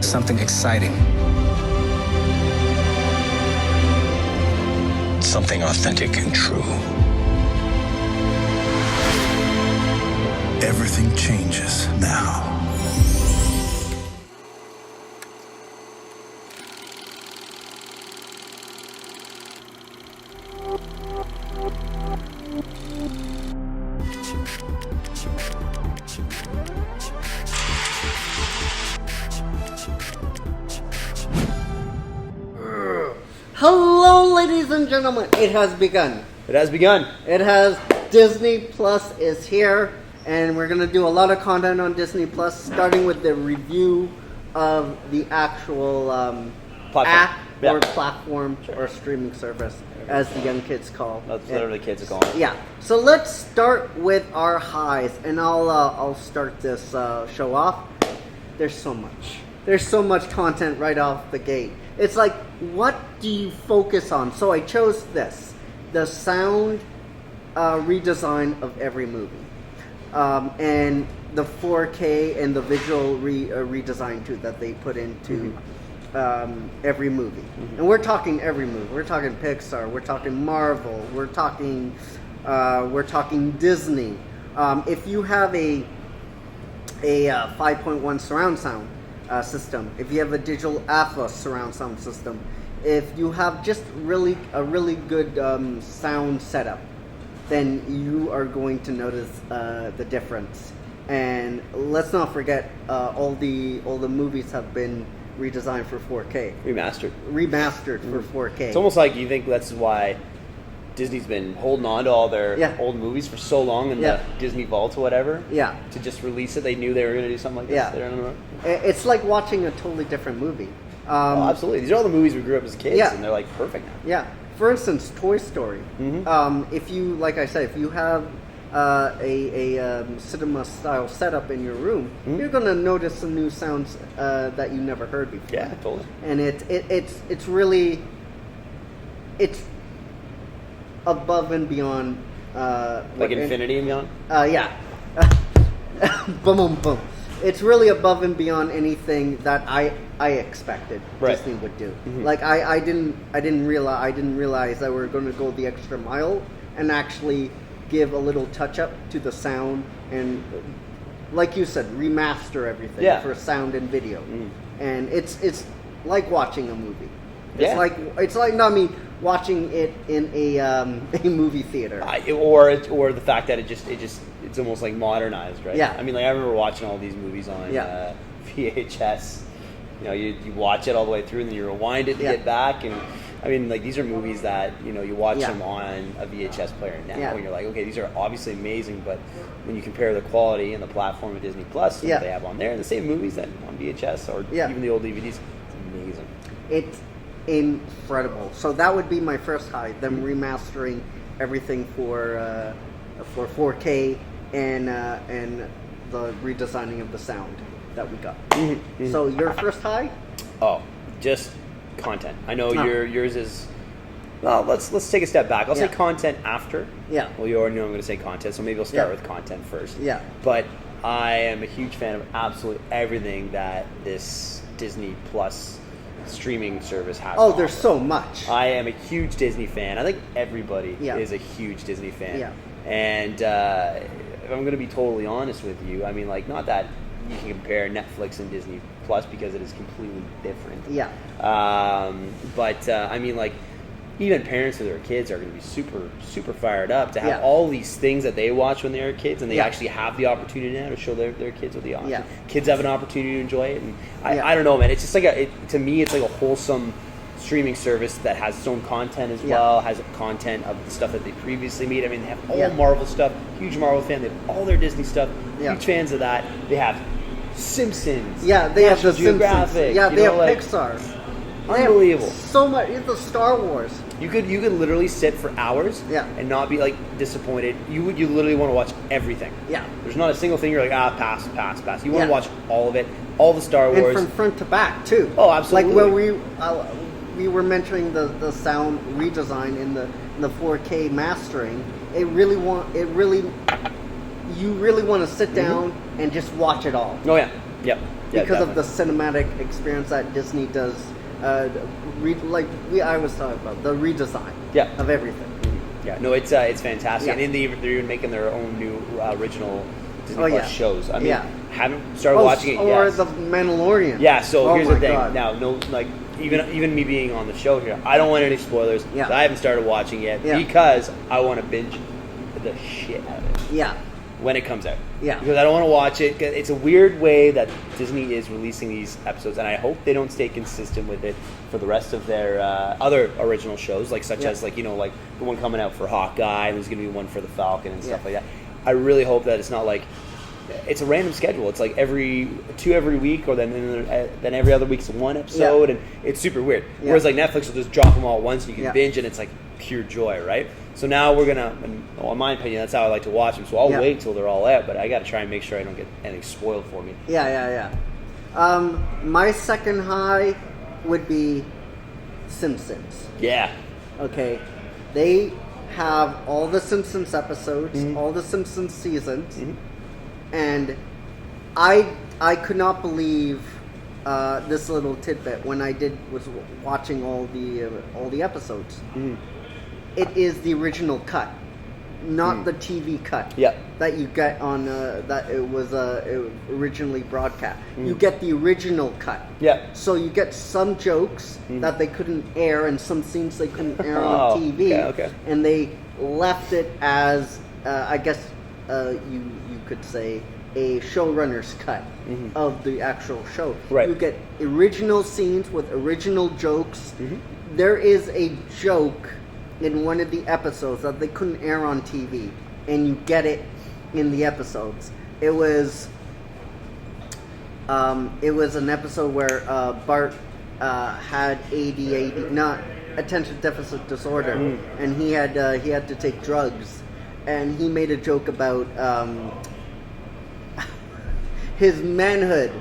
Something exciting. Something authentic and true. Everything changes now. Hello, ladies and gentlemen. It has begun. It has begun. It has. Disney Plus is here, and we're going to do a lot of content on Disney Plus, starting with the review of the actual app or platform or streaming service, as the young kids call. That's literally kids are calling it. Yeah. So let's start with our highs, and I'll start this show off. There's so much. There's so much content right off the gate. It's like, what do you focus on? So I chose this, the sound redesign of every movie, and the 4K and the visual redesign too that they put into every movie. And we're talking every movie. We're talking Pixar. We're talking Marvel. We're talking Disney. If you have a 5.1 surround sound system, if you have a digital Atmos surround sound system, if you have just a really good sound setup, then you are going to notice the difference. And let's not forget, all the movies have been redesigned for 4K, remastered for 4K. It's almost like you think that's why Disney's been holding on to all their old movies for so long in the Disney Vault or whatever. Yeah. To just release it, they knew they were going to do something like this. Yeah. They don't know. It's like watching a totally different movie. Absolutely. These are all the movies we grew up as kids, and they're like perfect now. Yeah. For instance, Toy Story. If you, like I said, if you have a cinema style setup in your room, you're gonna notice some new sounds that you never heard before. Yeah, totally. And it's really above and beyond. Like Infinity and beyond. Yeah. Boom, boom, boom. It's really above and beyond anything that I expected Disney would do. Like I didn't realize that we were going to go the extra mile and actually give a little touch up to the sound and, like you said, remaster everything for sound and video. And it's like watching a movie. It's like watching it in a movie theater. Or the fact that it's almost like modernized, right? Yeah. I mean, like I remember watching all these movies on VHS. You know, you watch it all the way through, and then you rewind it to get back. And I mean, like these are movies that you watch them on a VHS player now, and you're like, okay, these are obviously amazing. But when you compare the quality and the platform of Disney Plus that they have on there, and the same movies that on VHS or even the old DVDs, it's amazing. It's incredible. So that would be my first high, them remastering everything for 4K and the redesigning of the sound that we got. So your first high? Oh, just content. I know yours is. Well, let's take a step back. I'll say content after. Yeah. Well, you already know I'm going to say content, so maybe I'll start with content first. Yeah. But I am a huge fan of absolutely everything that this Disney Plus streaming service has. Oh, there's so much. I am a huge Disney fan. I think everybody is a huge Disney fan. Yeah. And if I'm going to be totally honest with you, I mean, like, not that you can compare Netflix and Disney Plus because it is completely different. Yeah. But I mean, like, even parents with their kids are going to be super, super fired up to have all these things that they watch when they were kids, and they actually have the opportunity now to show their kids what they watch. Yeah. Kids have an opportunity to enjoy it, and I don't know, man. It's just like to me, it's like a wholesome streaming service that has its own content as well, has content of the stuff that they previously made. I mean, they have all Marvel stuff, huge Marvel fan. They have all their Disney stuff, huge fans of that. They have Simpsons. Yeah, they have the Geographic. Simpsons. Yeah, they have Pixar. Unbelievable. So much. It's the Star Wars. You could literally sit for hours and not be like disappointed. You literally want to watch everything. Yeah. There's not a single thing you're like, pass. You want to watch all of it, all the Star Wars. And from front to back too. Oh, absolutely. Like where we were mentioning the sound redesign in the 4K mastering. You really want to sit down and just watch it all. Oh yeah. Yep. because of the cinematic experience that Disney does. I was talking about the redesign of everything. Yeah, no, it's fantastic, and they're even making their own new original Disney Plus shows. I mean, haven't started watching it yet. Or The Mandalorian. Yeah, so here's the thing. God. Now, no, like even me being on the show here, I don't want any spoilers. Yeah. I haven't started watching yet because I want to binge the shit out of it. Yeah. When it comes out. Yeah. Because I don't want to watch it. It's a weird way that Disney is releasing these episodes, and I hope they don't stay consistent with it for the rest of their other original shows, such as like the one coming out for Hawkeye, and there's going to be one for the Falcon and stuff like that. I really hope that it's not like it's a random schedule. It's like every week, or then every other week's one episode, and it's super weird. Yeah. Whereas like Netflix will just drop them all at once, and you can binge, and it's like pure joy, right? So now we're gonna, in my opinion, that's how I like to watch them. So I'll wait till they're all out, but I got to try and make sure I don't get anything spoiled for me. Yeah. My second high would be Simpsons. Yeah. Okay, they have all the Simpsons episodes, all the Simpsons seasons, and I could not believe this little tidbit when I was watching all the episodes. It is the original cut, not the TV cut that you get on that it was originally broadcast. You get the original cut. Yeah. So you get some jokes that they couldn't air and some scenes they couldn't air on TV. Okay. And they left it as I guess you could say a showrunner's cut of the actual show. Right. You get original scenes with original jokes. There is a joke in one of the episodes that they couldn't air on TV, and you get it in the episodes. It was an episode where Bart had ADHD, not attention deficit disorder, and he had to take drugs, and he made a joke about his manhood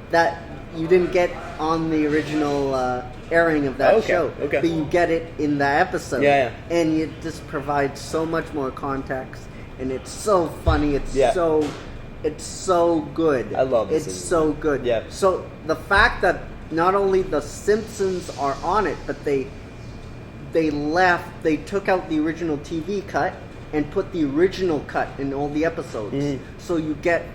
that you didn't get on the original airing of that show, but you get it in the episode, and it just provides so much more context, and it's so funny. It's so good. I love it. It's so good. Yeah. So the fact that not only the Simpsons are on it, but they took out the original TV cut and put the original cut in all the episodes, so you get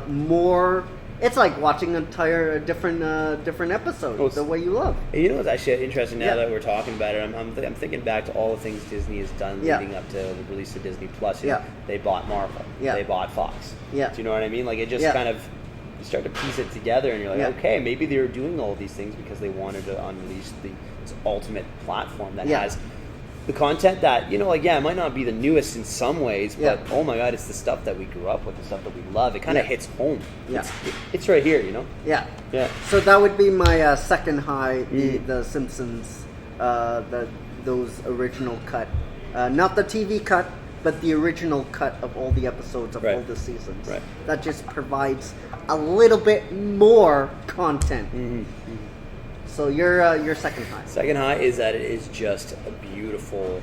more. It's like watching an entire different episode the way you love. And you know what's actually interesting now that we're talking about it? I'm thinking back to all the things Disney has done leading up to the release of Disney Plus. They bought Marvel. They bought Fox. Do you know what I mean? Like it just kind of you start to piece it together, and you're like, okay, maybe they were doing all these things because they wanted to unleash this ultimate platform that has the content that, it might not be the newest in some ways, but oh my God, it's the stuff that we grew up with, the stuff that we love. It kind of hits home. It's right here, Yeah. So that would be my second high, the Simpsons, those original cut. Not the TV cut, but the original cut of all the episodes of all the seasons. Right. That just provides a little bit more content. So your second high. Second high is that it is just a beautiful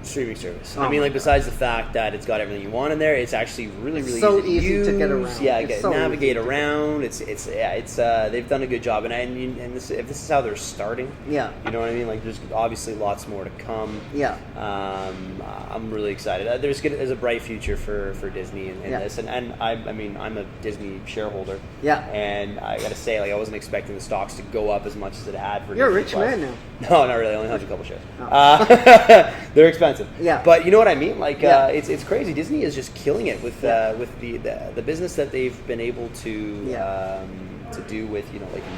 streaming service. I mean, besides the fact that it's got everything you want in there, it's actually really so easy easy to use. To get around. Yeah, navigate around. It's they've done a good job, and if this is how they're starting, you know what I mean. Like, there's obviously lots more to come. I'm really excited. There's a bright future for Disney in this, and I mean, I'm a Disney shareholder. And I got to say, I wasn't expecting the stocks to go up as much as it had. You're a rich man now. No, not really. I only have a couple shares. They're expensive. But you know what I mean? It's crazy. Disney is just killing it with the business that they've been able to do with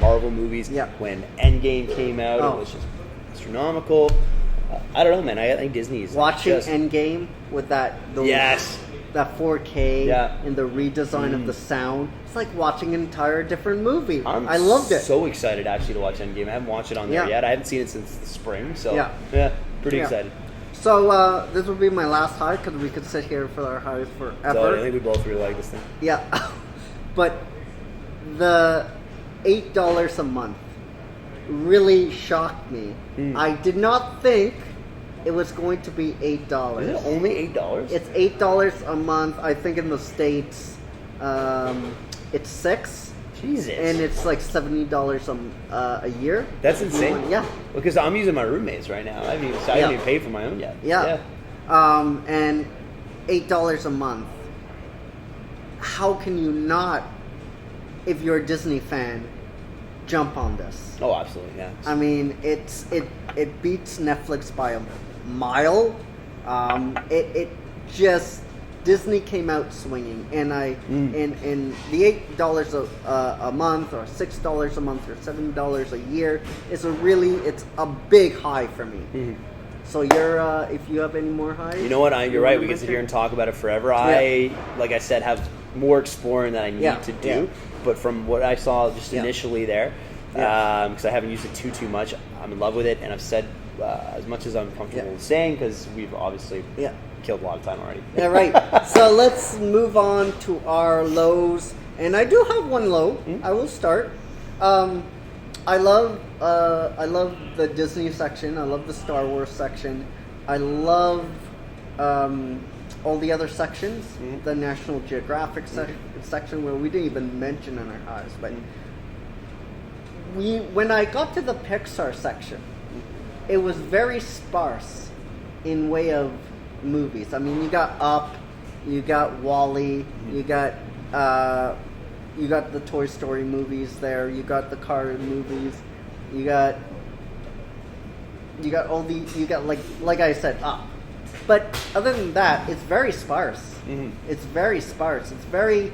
Marvel movies. When Endgame came out, it was just astronomical. I don't know, man. I think Disney is watching Endgame with that 4K and the redesign of the sound. It's like watching an entire different movie. I loved it. So excited actually to watch Endgame. I haven't watched it on there yet. I haven't seen it since the spring. So pretty excited. So this will be my last high because we could sit here for our highs forever. So I think we both really like this thing. Yeah, but the $8 a month really shocked me. I did not think it was going to be $8. Is it only $8? It's $8 a month. I think in the States, It's 6. Jesus. And it's like $70 a year. That's insane. Yeah. Because I'm using my roommate's right now. I haven't even paid for my own yet. Yeah. And $8 a month. How can you not, if you're a Disney fan, jump on this? Oh, absolutely, yeah. I mean, it beats Netflix by a mile. It just, Disney came out swinging, and and the $8 a month or $6 a month or $7 a year is it's a big high for me. Mm-hmm. So if you have any more highs, you know what? You're right. We can sit here and talk about it forever. I, like I said, have more exploring that I need to do. Yeah. But from what I saw just initially there, because I haven't used it too much, I'm in love with it, and I've said as much as I'm comfortable saying, because we've obviously killed a lot of time already. Yeah, right. So let's move on to our lows, and I do have one low. Mm-hmm. I will start. I love the Disney section. I love the Star Wars section. I love all the other sections. Mm-hmm. The National Geographic section, where we didn't even mention in our highs, but when I got to the Pixar section, it was very sparse in way of movies. I mean, you got Up, you got WALL-E, you got the Toy Story movies there, you got the car movies, you got all the, you got like I said, Up. But other than that, it's very sparse. Mm-hmm. It's very sparse. It's very,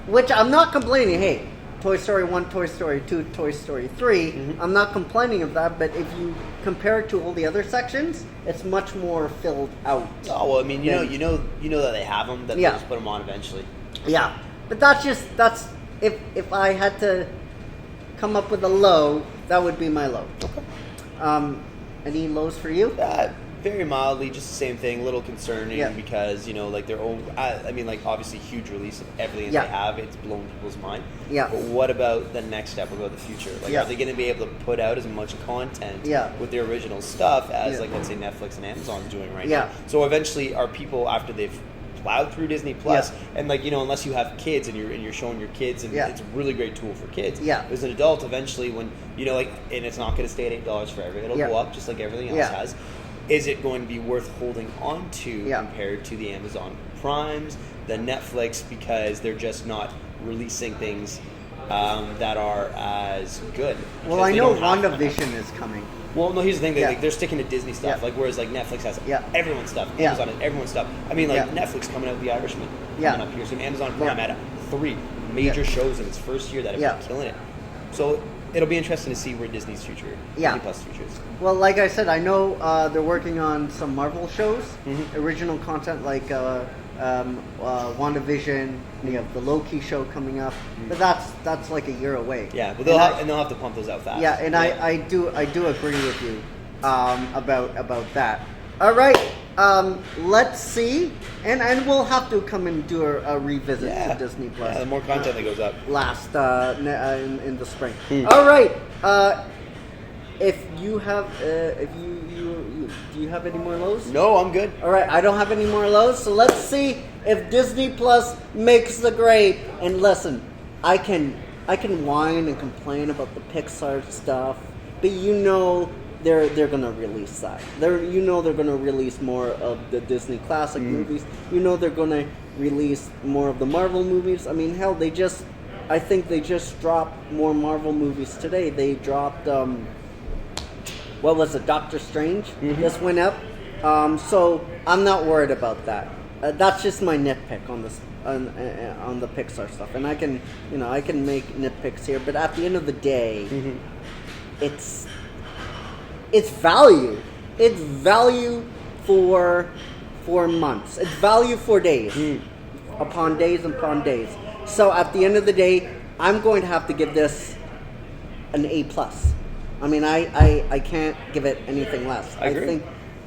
which I'm not complaining. Hey, Toy Story 1, Toy Story 2, Toy Story 3. Mm-hmm. I'm not complaining of that, but if you compare it to all the other sections, it's much more filled out. Oh well, I mean, you know that they have them. That they just put them on eventually. Yeah, but that's if I had to come up with a low, that would be my low. Okay. Any lows for you? Very mildly, just the same thing. A little concerning because like their own. I mean, like obviously huge release of everything that they have. It's blown people's mind. Yeah. But what about the next step? What about the future? Like, are they going to be able to put out as much content with their original stuff as like let's say Netflix and Amazon's doing right now? So eventually, are people after they've plowed through Disney Plus and like unless you have kids and you're showing your kids and it's a really great tool for kids. Yeah. As an adult, eventually when and it's not going to stay at $8 forever. It'll go up just like everything else has. Is it going to be worth holding on to compared to the Amazon Primes, the Netflix, because they're just not releasing things that are as good? Well, I know WandaVision is coming. Well, no, here's the thing. They're sticking to Disney stuff, like whereas like Netflix has everyone's stuff, Amazon has everyone's stuff. I mean, like Netflix coming out with The Irishman coming up here, so Amazon Prime had 3 major shows in its first year that have been killing it. So it'll be interesting to see where Disney's future, Disney Plus future is. Well, like I said, I know they're working on some Marvel shows, original content like WandaVision. You have the Loki show coming up, but that's like a year away. Yeah, but they'll have to pump those out fast. Yeah, and I do agree with you about that. All right, let's see, and we'll have to come and do a revisit to Disney Plus. Yeah, the more content that goes up. In the spring. All right. If you have, do you have any more lows? No, I'm good. All right, I don't have any more lows. So let's see if Disney Plus makes the grade. And listen, I can whine and complain about the Pixar stuff, but they're gonna release that. They're gonna release more of the Disney classic movies. They're gonna release more of the Marvel movies. I mean, hell, I think they just dropped more Marvel movies today. They dropped what was it, Doctor Strange? Just went up. So I'm not worried about that. That's just my nitpick on this on the Pixar stuff, and I can make nitpicks here. But at the end of the day, it's value. It's value for months. It's value for days, upon days upon days. So at the end of the day, I'm going to have to give this an A+. I mean, I can't give it anything less. I agree. Think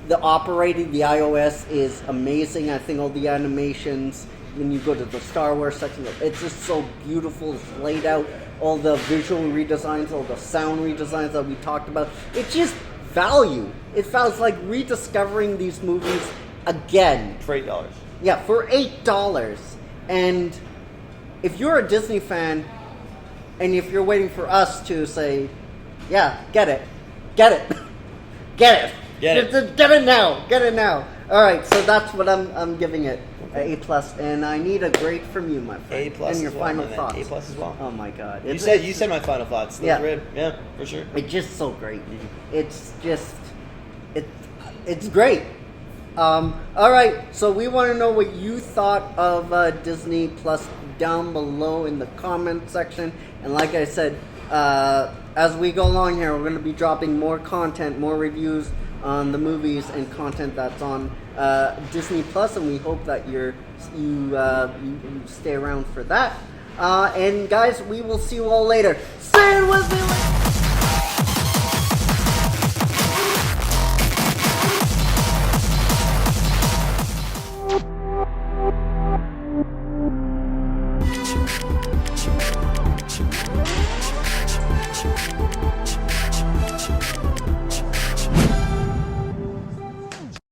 the iOS is amazing. I think all the animations, when you go to the Star Wars section, it's just so beautiful. It's laid out. All the visual redesigns, all the sound redesigns that we talked about. It's just value. It feels like rediscovering these movies again. For $8. Yeah, for $8. And if you're a Disney fan, and if you're waiting for us to say, yeah, get it, get it, get it, get it, get it now, get it now. All right, so that's what I'm giving it, A+, and I need a grade from you, my friend. A+ and your as well, final my man. thoughts. A+ as well. Oh my God! You said my final thoughts. Those were, yeah, for sure. It's just so great. It's just it's great. All right, so we want to know what you thought of Disney Plus down below in the comment section. And like I said, as we go along here, we're going to be dropping more content, more reviews on the movies and content that's on Disney Plus, and we hope that you stay around for that. And guys, we will see you all later. Say it with me.